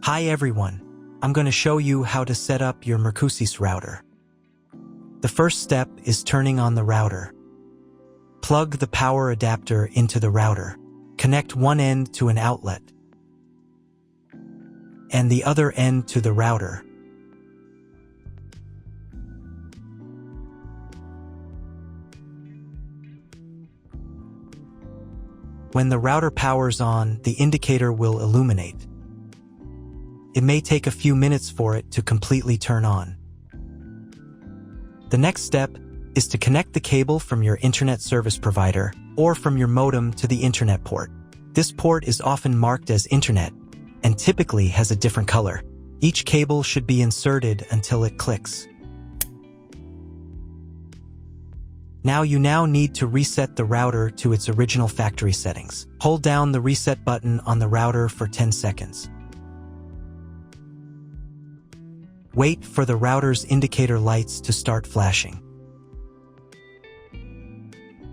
Hi everyone, I'm going to show you how to set up your Mercusys router. The first step is turning on the router. Plug the power adapter into the router. Connect one end to an outlet and the other end to the router. When the router powers on, the indicator will illuminate. It may take a few minutes for it to completely turn on. The next step is to connect the cable from your internet service provider or from your modem to the internet port. This port is often marked as internet and typically has a different color. Each cable should be inserted until it clicks. You now need to reset the router to its original factory settings. Hold down the reset button on the router for 10 seconds. Wait for the router's indicator lights to start flashing.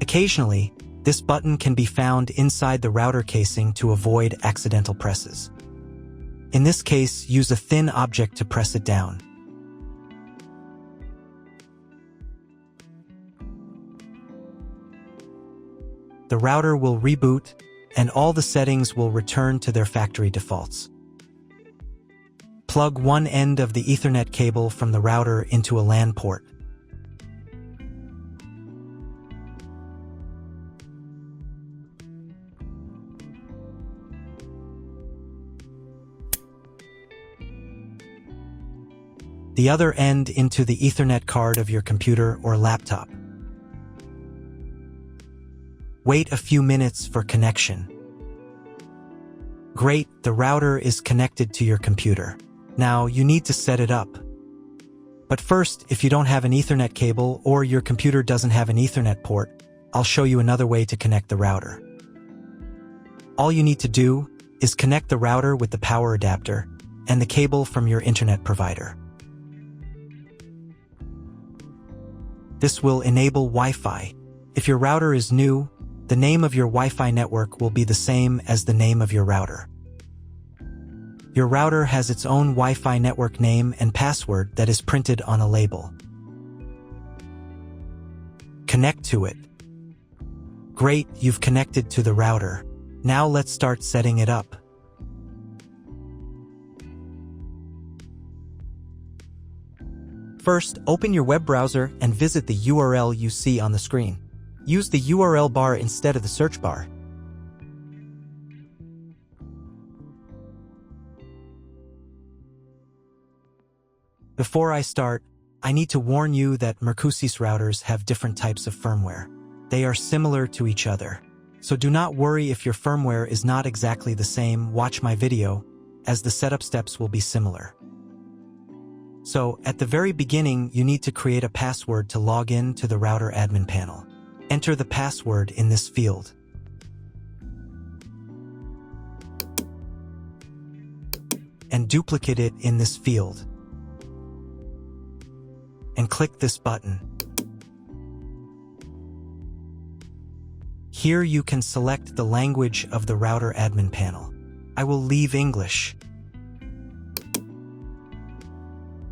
Occasionally, this button can be found inside the router casing to avoid accidental presses. In this case, use a thin object to press it down. The router will reboot, and all the settings will return to their factory defaults. Plug one end of the Ethernet cable from the router into a LAN port. The other end into the Ethernet card of your computer or laptop. Wait a few minutes for connection. Great, the router is connected to your computer. Now you need to set it up. But first, if you don't have an Ethernet cable or your computer doesn't have an Ethernet port, I'll show you another way to connect the router. All you need to do is connect the router with the power adapter and the cable from your internet provider. This will enable Wi-Fi. If your router is new, the name of your Wi-Fi network will be the same as the name of your router. Your router has its own Wi-Fi network name and password that is printed on a label. Connect to it. Great, you've connected to the router. Now let's start setting it up. First, open your web browser and visit the URL you see on the screen. Use the URL bar instead of the search bar. Before I start, I need to warn you that Mercusys routers have different types of firmware. They are similar to each other. So do not worry if your firmware is not exactly the same. Watch my video, as the setup steps will be similar. So, at the very beginning, you need to create a password to log in to the router admin panel. Enter the password in this field. And duplicate it in this field. And click this button. Here you can select the language of the router admin panel. I will leave English.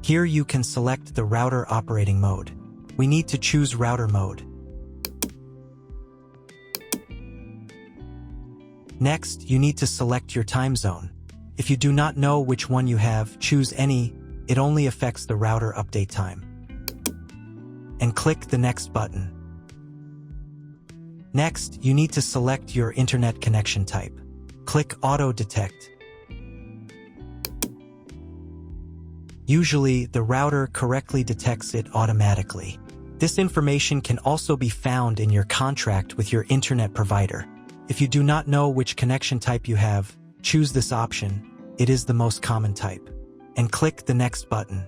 Here you can select the router operating mode. We need to choose router mode. Next, you need to select your time zone. If you do not know which one you have, choose any. It only affects the router update time. And click the next button. Next, you need to select your internet connection type. Click Auto Detect. Usually, the router correctly detects it automatically. This information can also be found in your contract with your internet provider. If you do not know which connection type you have, choose this option. It is the most common type. And click the next button.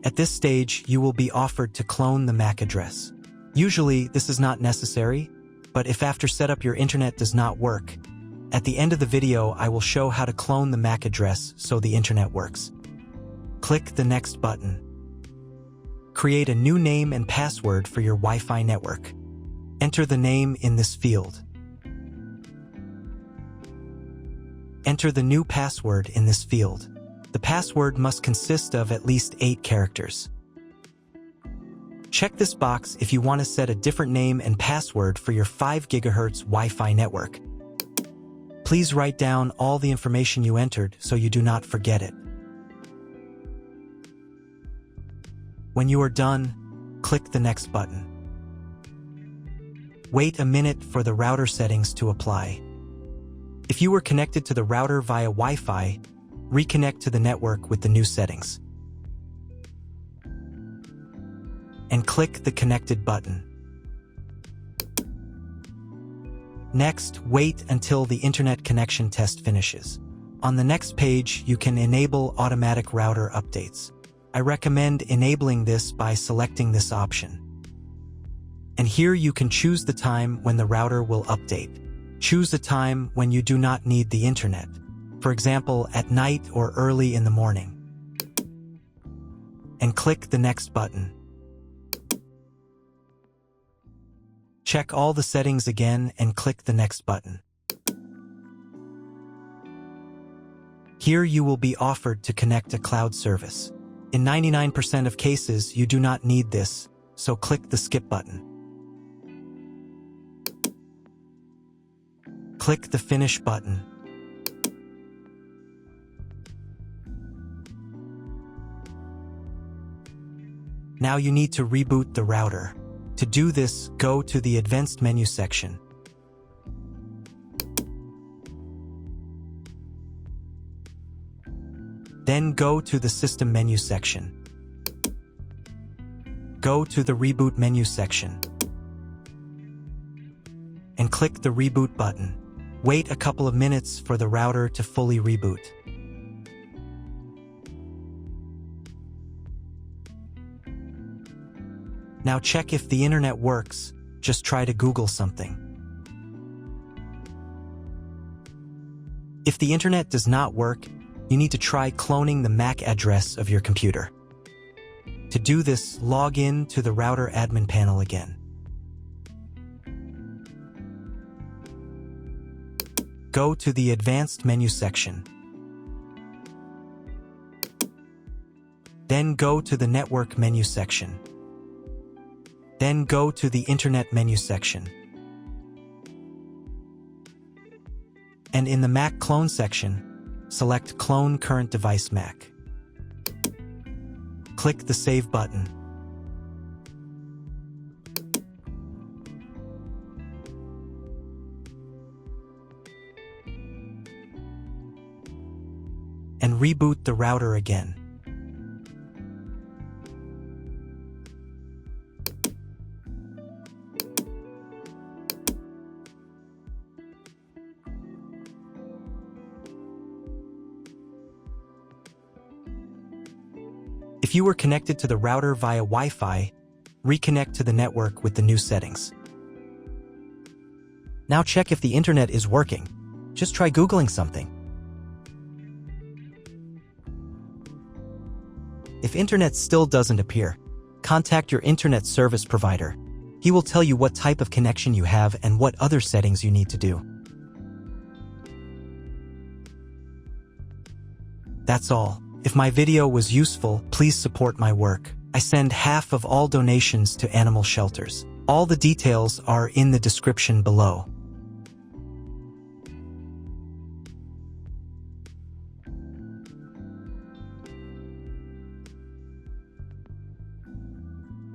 At this stage, you will be offered to clone the MAC address. Usually, this is not necessary, but if after setup your internet does not work, at the end of the video, I will show how to clone the MAC address so the internet works. Click the next button. Create a new name and password for your Wi-Fi network. Enter the name in this field. Enter the new password in this field. The password must consist of at least 8 characters. Check this box if you want to set a different name and password for your 5 GHz Wi-Fi network. Please write down all the information you entered so you do not forget it. When you are done, click the Next button. Wait a minute for the router settings to apply. If you were connected to the router via Wi-Fi, reconnect to the network with the new settings. And click the Connected button. Next, wait until the internet connection test finishes. On the next page, you can enable automatic router updates. I recommend enabling this by selecting this option. And here you can choose the time when the router will update. Choose a time when you do not need the internet. For example, at night or early in the morning. And click the Next button. Check all the settings again and click the Next button. Here you will be offered to connect a cloud service. In 99% of cases, you do not need this, so click the Skip button. Click the Finish button. Now you need to reboot the router. To do this, go to the Advanced menu section. Then go to the System menu section. Go to the Reboot menu section. And click the Reboot button. Wait a couple of minutes for the router to fully reboot. Now check if the internet works. Just try to Google something. If the internet does not work, you need to try cloning the MAC address of your computer. To do this, log in to the router admin panel again. Go to the Advanced menu section. Then go to the Network menu section. Then go to the Internet menu section. And in the Mac Clone section, select Clone Current Device Mac. Click the Save button. And reboot the router again. If you were connected to the router via Wi-Fi, reconnect to the network with the new settings. Now check if the internet is working. Just try Googling something. If internet still doesn't appear, contact your internet service provider. He will tell you what type of connection you have and what other settings you need to do. That's all. If my video was useful, please support my work. I send half of all donations to animal shelters. All the details are in the description below.